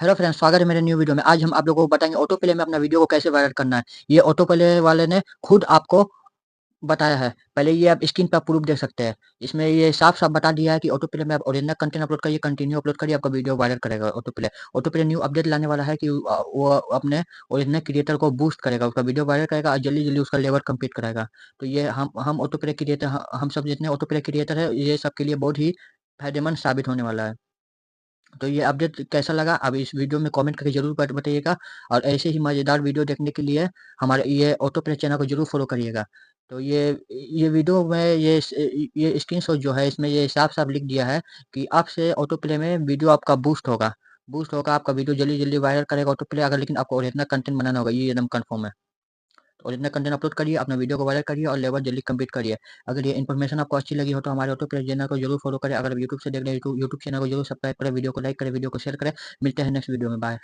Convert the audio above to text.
Hello friends, स्वागत है मेरे न्यू वीडियो में। आज हम आप लोगों को बताएंगे ऑटो प्ले में अपना वीडियो को कैसे वायरल करना है। ये ऑटो प्ले वाले ने खुद आपको बताया है। पहले ये आप स्क्रीन पर प्रूफ देख सकते हैं। इसमें ये साफ साफ बता दिया है कि ऑटो प्ले में आप ओरिजिनल कंटेंट अपलोड करिए, कंटिन्यू अपलोड करिए, आपका वीडियो वायरल करेगा auto play. Auto play new update लाने वाला है कि वो अपने ओरिजिनल क्रिएटर को बूस्ट करेगा, उसका वीडियो वायरल करेगा और जल्दी जल्दी उसका लेवल कंप्लीट कराएगा। तो ये हम ऑटो प्ले क्रिएटर, हम सब जितने ऑटो प्ले क्रिएटर है, ये सबके लिए बहुत ही फायदेमंद साबित होने वाला है। तो ये अपडेट कैसा लगा आप इस वीडियो में कमेंट करके जरूर बताइएगा। और ऐसे ही मज़ेदार वीडियो देखने के लिए हमारे ये ऑटो प्ले चैनल को जरूर फॉलो करिएगा। तो ये वीडियो में ये स्क्रीनशॉट जो है, इसमें ये साफ साफ लिख दिया है कि आपसे ऑटो प्ले में वीडियो आपका बूस्ट होगा, आपका वीडियो जल्दी जल्दी वायरल करेगा ऑटो प्ले। अगर लेकिन आपको ओरिजिनल कंटेंट बनाना होगा, ये एकदम कंफर्म है। तो ओरिजिनल कंटेंट अपलोड करिए, अपना वीडियो को वायरल करिए और लेवल जल्दी कंप्लीट करिए। अगर ये इन्फॉर्मेशन आपको अच्छी लगी हो तो हमारे ऑटो प्ले चैनल को जरूर फॉलो करें। अगर आप यूट्यूब से देख रहे हैं, यूट्यूब चैनल को जरूर सब्सक्राइब करें, वीडियो को लाइक करें, वीडियो को शेयर करें। मिलते हैं नेक्स्ट वीडियो में। बाय।